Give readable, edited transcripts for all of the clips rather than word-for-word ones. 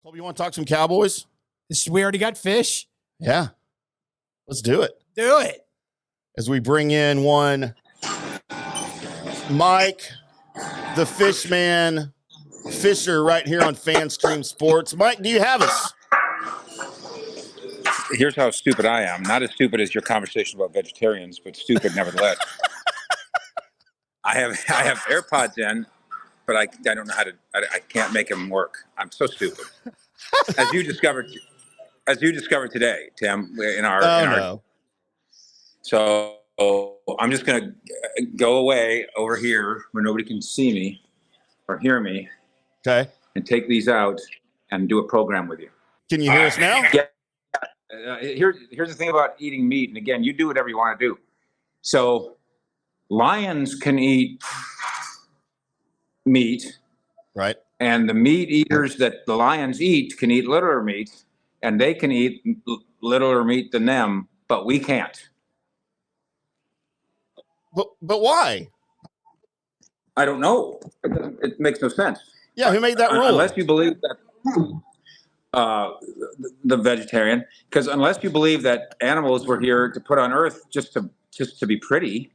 Colby, you want to talk some Cowboys? We already got fish. Yeah. Let's do it. Do it. As we bring in one Mike, the fish man, Fisher, right here on FanStream Sports. Mike, do you have us? Here's how stupid I am. Not as stupid as your conversation about vegetarians, but stupid nevertheless. I have AirPods in, but I don't know how to. I can't make them work. I'm so stupid. As you discovered today, Tim, in our. No. So I'm just gonna go away over here where nobody can see me or hear me. Okay. And take these out and do a program with you. Can you hear us now? Yeah. Here's the thing about eating meat, and again, you do whatever you want to do. So, lions can eat meat, right? And the meat eaters that the lions eat can eat littler meat, and they can eat littler meat than them, but we can't. But why? I don't know. It makes no sense. Yeah, who made that rule? Unless you believe that the vegetarian, because unless you believe that animals were here to put on Earth just to be pretty.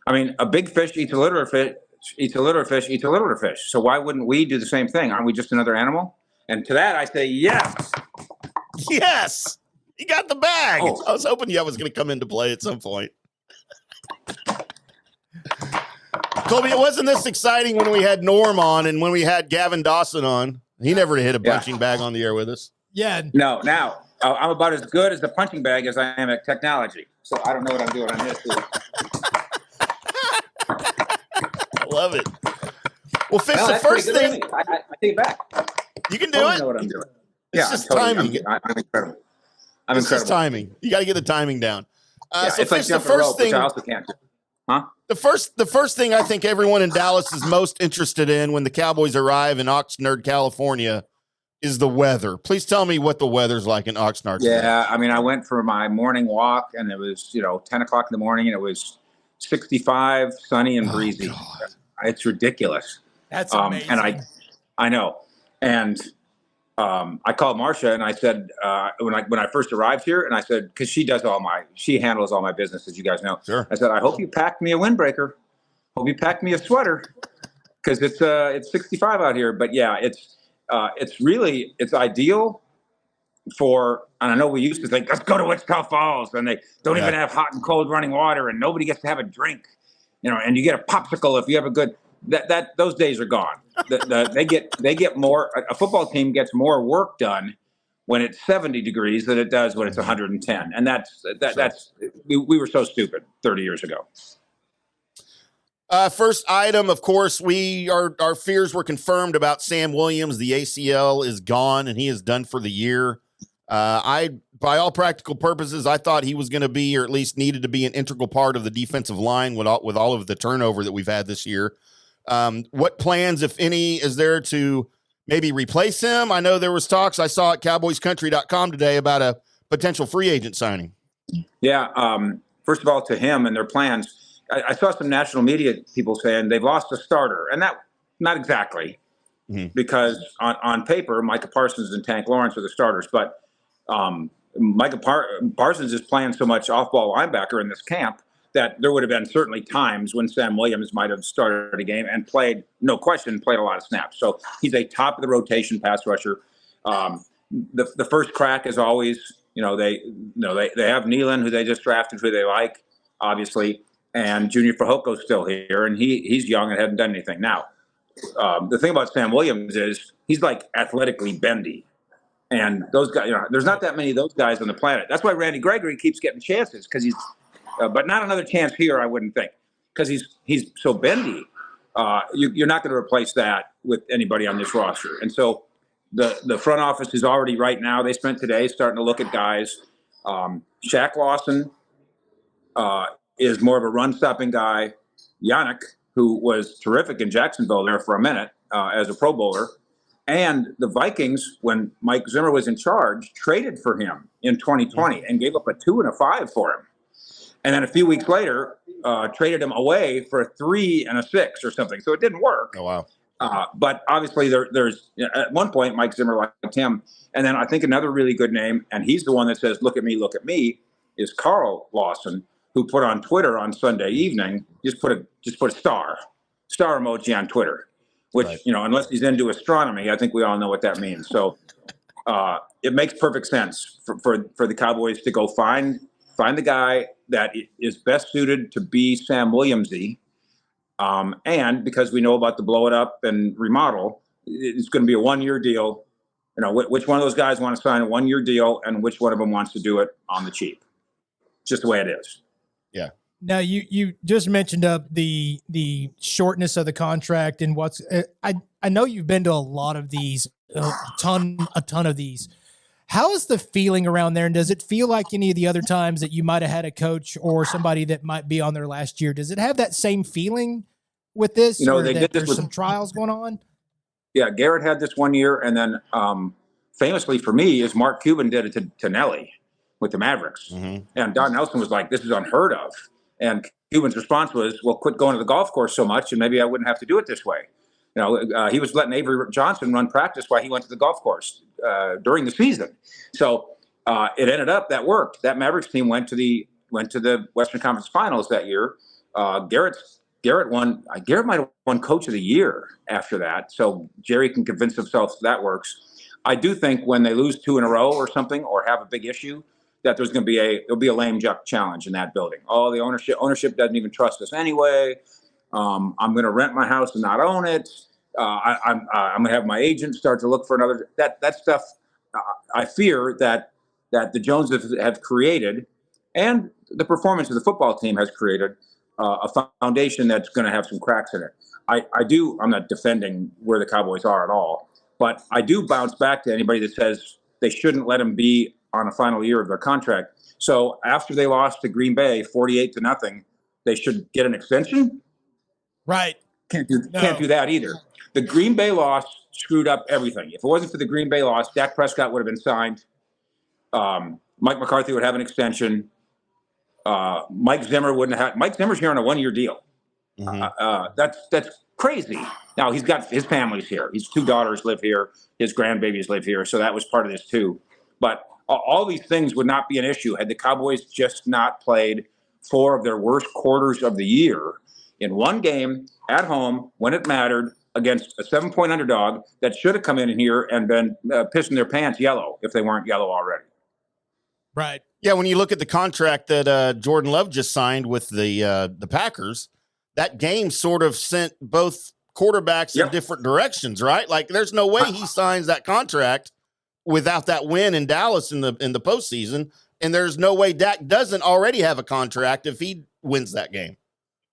I mean, a big fish eats a littler fish, eats a littler fish, eats a littler fish. So why wouldn't we do the same thing? Aren't we just another animal? And to that, I say yes. Yes, you got the bag. Oh. I was hoping that was going to come into play at some point. Colby, it wasn't this exciting when we had Norm on and when we had Gavin Dawson on. He never hit a punching bag on the air with us. Yeah. No, now I'm about as good as the punching bag as I am at technology. So I don't know what I'm doing on this. I love it. Well, Fish, the first thing. I take it back. You can do I it. know what I'm doing. It's just timing. I'm incredible. It's just timing. You got to get the timing down. So it's Fish, like the first rope, thing. which I also can't do. Huh? The first thing I think everyone in Dallas is most interested in when the Cowboys arrive in Oxnard, California, is the weather. Please tell me what the weather's like in Oxnard today. Yeah, I mean, I went for my morning walk, and it was 10 o'clock in the morning, and it was 65, sunny and breezy. It's ridiculous. That's amazing. And I know. And I called Marcia, and I said when I first arrived here, and I said, because she handles all my business, as you guys know. Sure. I said, I hope you packed me a windbreaker. Hope you packed me a sweater, because it's 65 out here. But yeah, it's ideal for. And I know we used to think, let's go to Wichita Falls, and they don't even have hot and cold running water, and nobody gets to have a drink, and you get a popsicle if you have a good. That those days are gone. They get more. A football team gets more work done when it's 70 degrees than it does when it's 110. And that's we were so stupid 30 years ago. First item, of course, our fears were confirmed about Sam Williams. The ACL is gone and he is done for the year. By all practical purposes, I thought he was going to be, or at least needed to be, an integral part of the defensive line with all of the turnover that we've had this year. What plans, if any, is there to maybe replace him? I know there was talks I saw at cowboyscountry.com today about a potential free agent signing. Yeah. First of all, to him and their plans, I saw some national media people saying they've lost a starter, and that not exactly, because on paper, Micah Parsons and Tank Lawrence are the starters, but Micah Parsons is playing so much off-ball linebacker in this camp that there would have been certainly times when Sam Williams might have started a game and played a lot of snaps. So he's a top of the rotation pass rusher. The first crack is always, they have Nealon, who they just drafted, who they like, obviously, and Junior Fajoko's still here, and he's young and hasn't done anything. Now, the thing about Sam Williams is he's like athletically bendy. And those guys, there's not that many of those guys on the planet. That's why Randy Gregory keeps getting chances, because he's but not another chance here, I wouldn't think, because he's so bendy. You're not going to replace that with anybody on this roster. And so the front office is already right now. They spent today starting to look at guys. Shaq Lawson is more of a run-stopping guy. Yannick, who was terrific in Jacksonville there for a minute as a Pro Bowler. And the Vikings, when Mike Zimmer was in charge, traded for him in 2020 and gave up a 2 and a 5 for him. And then a few weeks later, traded him away for a 3 and a 6 or something. So it didn't work. Oh, wow. But obviously, there's at one point Mike Zimmer liked him, and then I think another really good name, and he's the one that says "Look at me," is Carl Lawson, who put on Twitter on Sunday evening just put a star emoji on Twitter, which Right. Unless he's into astronomy, I think we all know what that means. So it makes perfect sense for the Cowboys to go find the guy that is best suited to be Sam Williamsy. And because we know about the blow it up and remodel, it's going to be a 1-year deal. Which one of those guys want to sign a 1-year deal, and which one of them wants to do it on the cheap? Just the way it is. Yeah. Now you just mentioned the shortness of the contract and what's I know you've been to a lot of these, a ton of these. How is the feeling around there? And does it feel like any of the other times that you might have had a coach or somebody that might be on their last year? Does it have that same feeling with this? They did this there's some trials going on? Yeah, Garrett had this 1 year, and then famously for me is Mark Cuban did it to Nelly with the Mavericks. Mm-hmm. And Don Nelson was like, this is unheard of. And Cuban's response was, well, quit going to the golf course so much, and maybe I wouldn't have to do it this way. He was letting Avery Johnson run practice while he went to the golf course during the season. So it ended up that worked. That Mavericks team went to the Western Conference Finals that year. Garrett won. Garrett might have won Coach of the Year after that. So Jerry can convince himself that works. I do think when they lose 2 in a row or something, or have a big issue, that there'll be a lame duck challenge in that building. Oh, the ownership doesn't even trust us anyway. I'm going to rent my house and not own it. I'm going to have my agent start to look for another. That stuff. I fear that the Joneses have created, and the performance of the football team has created a foundation that's going to have some cracks in it. I'm not defending where the Cowboys are at all, but I do bounce back to anybody that says they shouldn't let them be on a final year of their contract. So after they lost to Green Bay 48-0, they should get an extension. Right. Can't do that either. The Green Bay loss screwed up everything. If it wasn't for the Green Bay loss, Dak Prescott would have been signed. Mike McCarthy would have an extension. Mike Zimmer wouldn't have. Mike Zimmer's here on a 1-year deal. Mm-hmm. That's crazy. Now he's got his family's here. His 2 daughters live here. His grandbabies live here. So that was part of this too. But all these things would not be an issue had the Cowboys just not played 4 of their worst quarters of the year in one game at home when it mattered against a 7-point underdog that should have come in here and been pissing their pants yellow if they weren't yellow already. Right. Yeah, when you look at the contract that Jordan Love just signed with the Packers, that game sort of sent both quarterbacks in different directions, right? Like, there's no way he signs that contract without that win in Dallas in the postseason, and there's no way Dak doesn't already have a contract if he wins that game.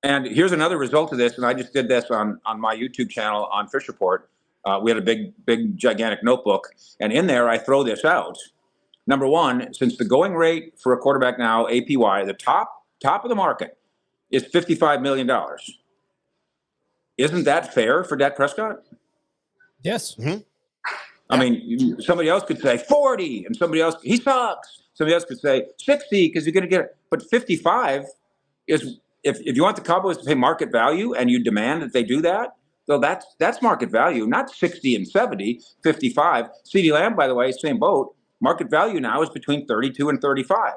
And here's another result of this, and I just did this on my YouTube channel on Fish Report. We had a big, gigantic notebook, and in there I throw this out. Number one, since the going rate for a quarterback now, APY, the top of the market is $55 million. Isn't that fair for Dak Prescott? Yes. Mm-hmm. I mean, somebody else could say 40, and somebody else, he sucks. Somebody else could say 60 because you're going to get it. But 55 is, if you want the Cowboys to pay market value and you demand that they do that, so that's market value, not 60 and 70, 55. CeeDee Lamb, by the way, same boat. Market value now is between 32 and 35.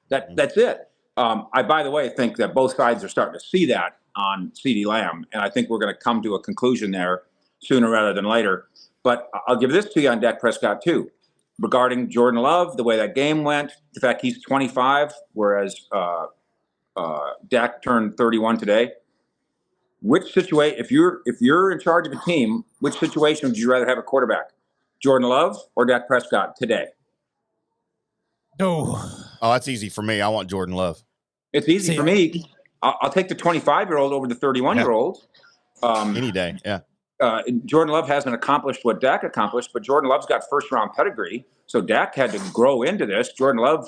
That's it. I, by the way, think that both sides are starting to see that on CeeDee Lamb, and I think we're going to come to a conclusion there sooner rather than later. But I'll give this to you on Dak Prescott, too. Regarding Jordan Love, the way that game went, the fact he's 25, whereas Dak turned 31 today. Which situation, if you're in charge of a team, which situation would you rather have a quarterback? Jordan Love or Dak Prescott today? Oh, that's easy for me. I want Jordan Love. It's easy for me. I'll take the 25-year-old over the 31-year-old. Any day, yeah. Jordan Love hasn't accomplished what Dak accomplished, but Jordan Love's got first-round pedigree, so Dak had to grow into this. Jordan Love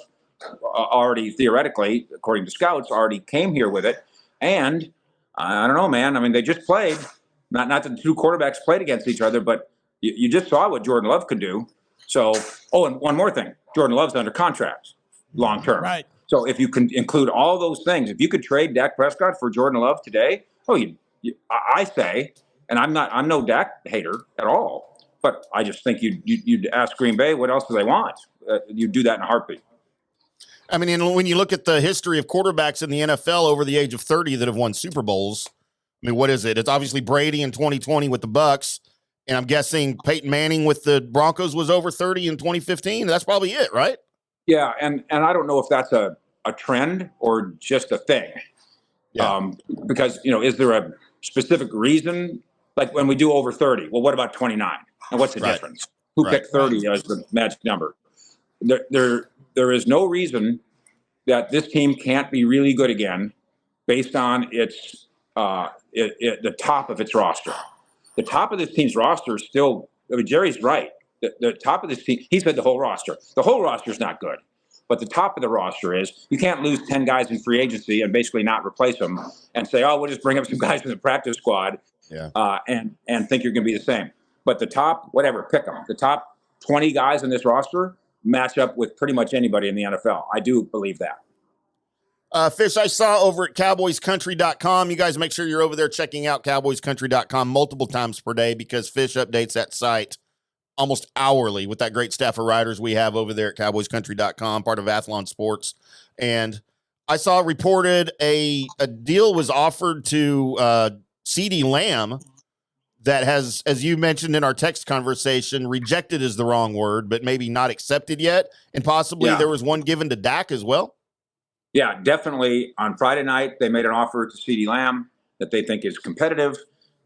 already, theoretically, according to scouts, already came here with it. And I don't know, man. I mean, they just played. Not that the two quarterbacks played against each other, but you just saw what Jordan Love could do. So, and one more thing. Jordan Love's under contract long-term. right. So if you can include all those things, if you could trade Dak Prescott for Jordan Love today, I say And I'm no Dak hater at all. But I just think you'd ask Green Bay, what else do they want? You'd do that in a heartbeat. I mean, and when you look at the history of quarterbacks in the NFL over the age of 30 that have won Super Bowls, I mean, what is it? It's obviously Brady in 2020 with the Bucks, and I'm guessing Peyton Manning with the Broncos was over 30 in 2015. That's probably it, right? Yeah, and I don't know if that's a trend or just a thing. Yeah. Because, is there a specific reason? Like when we do over 30, well, what about 29? And what's the Right. difference? Who Right. picked 30 as the magic number? There is no reason that this team can't be really good again based on its the top of its roster. The top of this team's roster is still, I mean, Jerry's right. The top of this team, he said the whole roster. The whole roster is not good. But the top of the roster is, you can't lose 10 guys in free agency and basically not replace them and say, oh, we'll just bring up some guys from the practice squad and think you're going to be the same. But the top, whatever, pick them. The top 20 guys in this roster match up with pretty much anybody in the NFL. I do believe that. Fish, I saw over at cowboyscountry.com. You guys make sure you're over there checking out cowboyscountry.com multiple times per day because Fish updates that site almost hourly with that great staff of writers we have over there at cowboyscountry.com, part of Athlon Sports. And I saw reported a deal was offered to CeeDee Lamb that has, as you mentioned in our text conversation, rejected is the wrong word, but maybe not accepted yet. And possibly there was one given to Dak as well. Yeah, definitely. On Friday night, they made an offer to CeeDee Lamb that they think is competitive.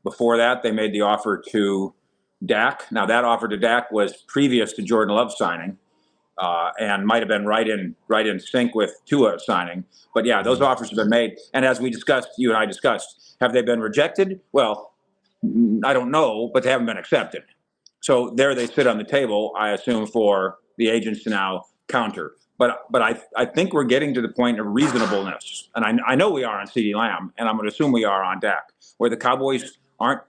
Before that, they made the offer to Dak. Now, that offer to Dak was previous to Jordan Love signing and might have been right in sync with Tua signing. But, yeah, those offers have been made. And as we discussed, you and I discussed, have they been rejected? Well, I don't know, but they haven't been accepted. So there they sit on the table, I assume, for the agents to now counter. But I think we're getting to the point of reasonableness. And I know we are on CeeDee Lamb, and I'm going to assume we are on Dak, where the Cowboys aren't,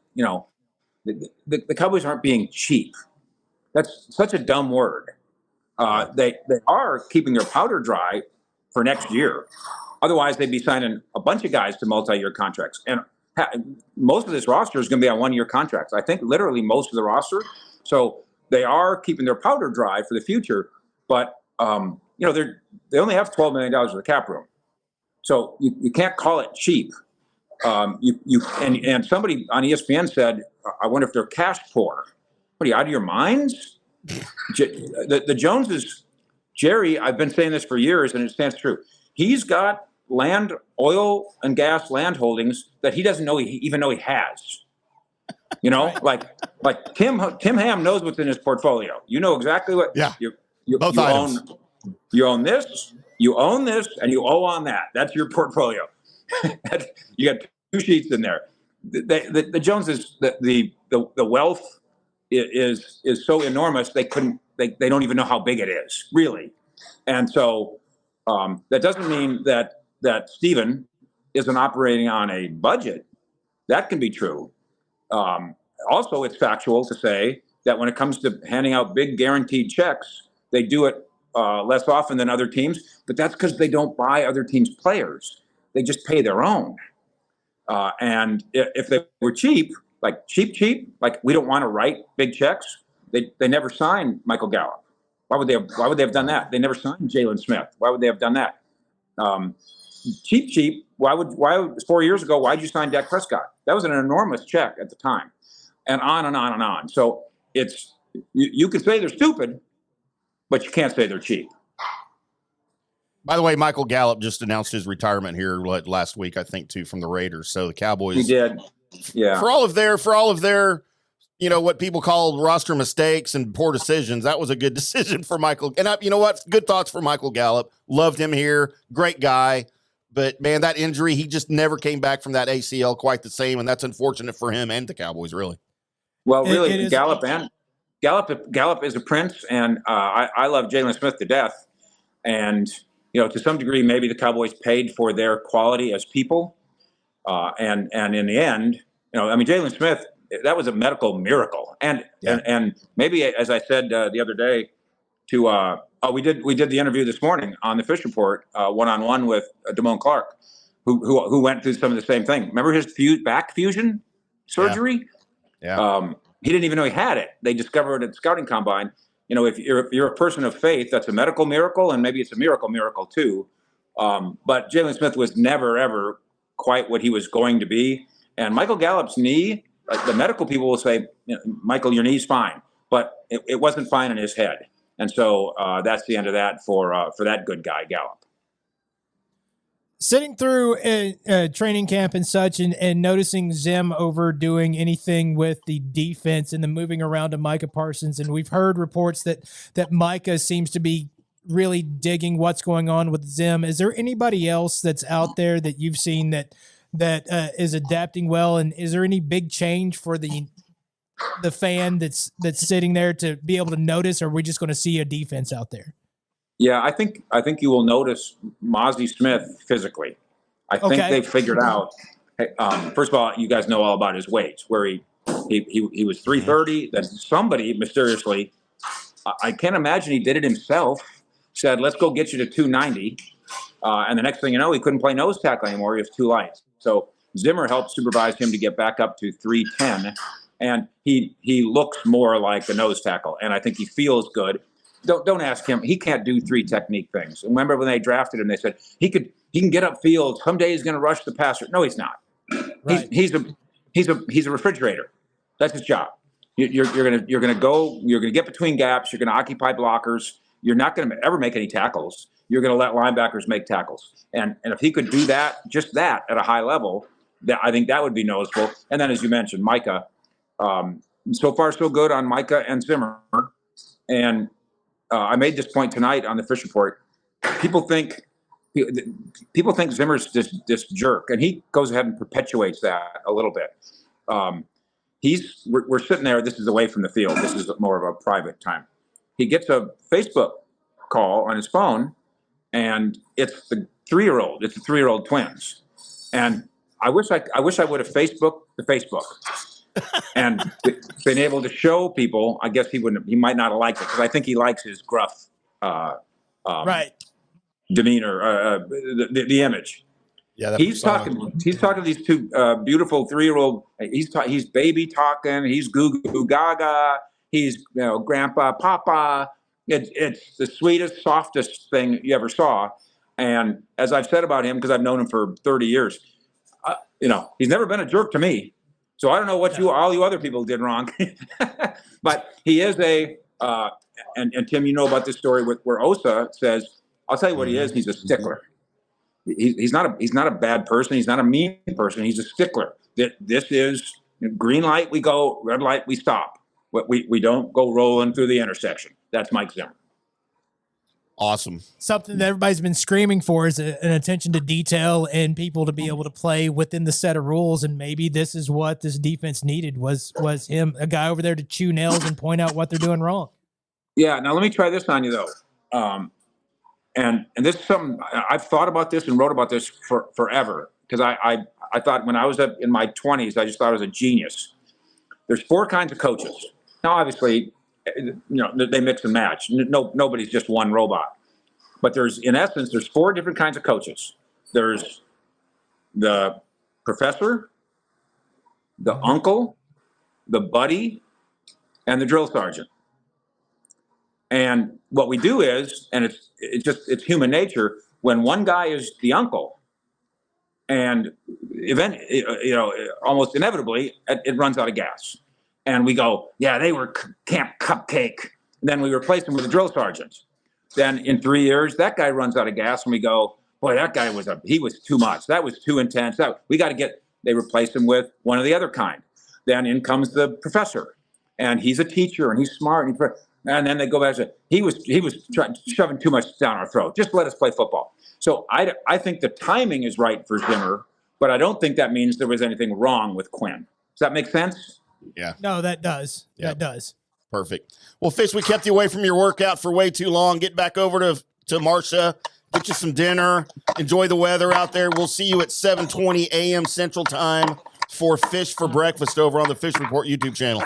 the Cowboys aren't being cheap. That's such a dumb word. They are keeping their powder dry for next year. Otherwise, they'd be signing a bunch of guys to multi-year contracts. And most of this roster is going to be on one-year contracts. I think literally most of the roster. So they are keeping their powder dry for the future. But, they only have $12 million of the cap room. So you can't call it cheap. And somebody on ESPN said, I wonder if they're cash poor. What are you, out of your minds? The Joneses, Jerry, I've been saying this for years, and it stands true. He's got land, oil and gas land holdings that he doesn't know even know he has. Like Tim Ham knows what's in his portfolio. You know exactly what. Yeah. Both items. You own this, and you owe on that. That's your portfolio. You got two sheets in there. The Joneses, the wealth is so enormous they don't even know how big it is, really. And so that doesn't mean that Stephen isn't operating on a budget. That can be true. Also, it's factual to say that when it comes to handing out big guaranteed checks, they do it less often than other teams, but that's because they don't buy other teams' players. They just pay their own. And if they were cheap, like cheap, like we don't want to write big checks, they never signed Michael Gallup. Why would they have done that? They never signed Jalen Smith. Why would they have done that? Cheap. Why 4 years ago, why'd you sign Dak Prescott? That was an enormous check at the time, and on and on and on. So it's, you could say they're stupid, but you can't say they're cheap. By the way, Michael Gallup just announced his retirement here last week, I think, too, from the Raiders. So the Cowboys, he did, yeah. For all of their, what people call roster mistakes and poor decisions, that was a good decision for Michael. And you know what? Good thoughts for Michael Gallup. Loved him here. Great guy. But man, that injury, he just never came back from that ACL quite the same, and that's unfortunate for him and the Cowboys, really. Well, really, Gallup is a prince, and I love Jalen Smith to death. And to some degree, maybe the Cowboys paid for their quality as people. And in the end, Jalen Smith, that was a medical miracle. And maybe, as I said the other day, we did the interview this morning on the Fish Report, one-on-one with Damone Clark, who went through some of the same thing. Remember his back fusion surgery? Yeah. He didn't even know he had it. They discovered it at scouting combine. You know, if you're a person of faith, that's a medical miracle, and maybe it's a miracle too. But Jalen Smith was never, ever quite what he was going to be. And Michael Gallup's knee, the medical people will say, Michael, your knee's fine, but it wasn't fine in his head. And so that's the end of that for that good guy, Gallup. Sitting through a training camp and such, and noticing Zim overdoing anything with the defense and the moving around of Micah Parsons, and we've heard reports that Micah seems to be really digging what's going on with Zim. Is there anybody else that's out there that you've seen that is adapting well, and is there any big change for the fan that's sitting there to be able to notice, or are we just going to see a defense out there? Yeah, I think you will notice Mozzie Smith physically. I think they figured out. First of all, you guys know all about his weights, where he was 330. Then somebody mysteriously, I can't imagine he did it himself, said, "Let's go get you to 290," and the next thing you know, he couldn't play nose tackle anymore. He was too light. So Zimmer helped supervise him to get back up to 310, and he looks more like a nose tackle, and I think he feels good. Don't ask him. He can't do 3 technique things. Remember when they drafted him, they said he can get upfield. Someday he's going to rush the passer. No, he's not. Right. He's a refrigerator. That's his job. You're gonna go. You're gonna get between gaps. You're gonna occupy blockers. You're not gonna ever make any tackles. You're gonna let linebackers make tackles. And if he could do that, just that at a high level, I think that would be noticeable. And then, as you mentioned, Micah. So far, so good on Micah and Zimmer. And I made this point tonight on the Fish Report. People think Zimmer's this jerk, and he goes ahead and perpetuates that a little bit. We're sitting there. This is away from the field. This is more of a private time. He gets a Facebook call on his phone, and it's the 3-year-old. It's the 3-year-old twins, and I wish I would have Facebooked the Facebook. And been able to show people. I guess he might not have liked it, because I think he likes his gruff demeanor, the image. Yeah, he's talking to these 2 beautiful 3-year-old. He's baby talking. He's goo goo gaga. He's grandpa, papa. It's the sweetest, softest thing you ever saw. And as I've said about him, because I've known him for 30 years, he's never been a jerk to me. So I don't know what all you other people did wrong, but he is and Tim, you know about this story where Osa says, "I'll tell you what he is. He's a stickler. He's not a bad person. He's not a mean person. He's a stickler. This is green light, we go, red light, we stop. We don't go rolling through the intersection." That's Mike Zimmer. Awesome. Something that everybody's been screaming for is an attention to detail and people to be able to play within the set of rules. And maybe this is what this defense needed was him, a guy over there to chew nails and point out what they're doing wrong. Yeah. Now let me try this on you though. And this is something I've thought about this and wrote about this forever. Because I thought when I was in my 20s, I just thought I was a genius. There's 4 kinds of coaches. Now, obviously, they mix and match. Nobody's just one robot. But in essence, there's 4 different kinds of coaches. There's the professor, the uncle, the buddy, and the drill sergeant. And what we do is, and it's human nature, when one guy is the uncle, and almost inevitably, it runs out of gas. And we go, yeah, they were Camp Cupcake. And then we replace them with a drill sergeant. Then in 3 years, that guy runs out of gas, and we go, boy, that guy was too much. That was too intense. They replace him with one of the other kind. Then in comes the professor, and he's a teacher, and he's smart, and then they go back to, he was shoving too much down our throat. Just let us play football. So I think the timing is right for Zimmer, but I don't think that means there was anything wrong with Quinn. Does that make sense? Yeah. No, that does. Yep. That does. Perfect. Well, Fish, we kept you away from your workout for way too long. Get back over to Marcia, get you some dinner, enjoy the weather out there. We'll see you at 7:20 a.m. Central Time for Fish for Breakfast over on the Fish Report YouTube channel.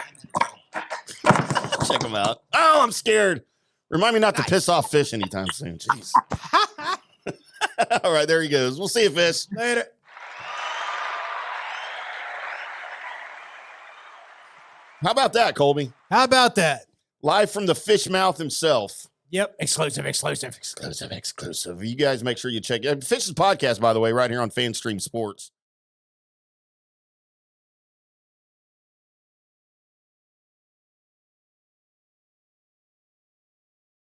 Check them out. Oh, I'm scared. Remind me not to piss off Fish anytime soon. Jeez. All right, there he goes. We'll see you, Fish. Later. How about that, Colby? How about that? Live from the fish mouth himself. Yep. Exclusive. You guys make sure you check Fish's podcast, by the way, right here on FanStream Sports.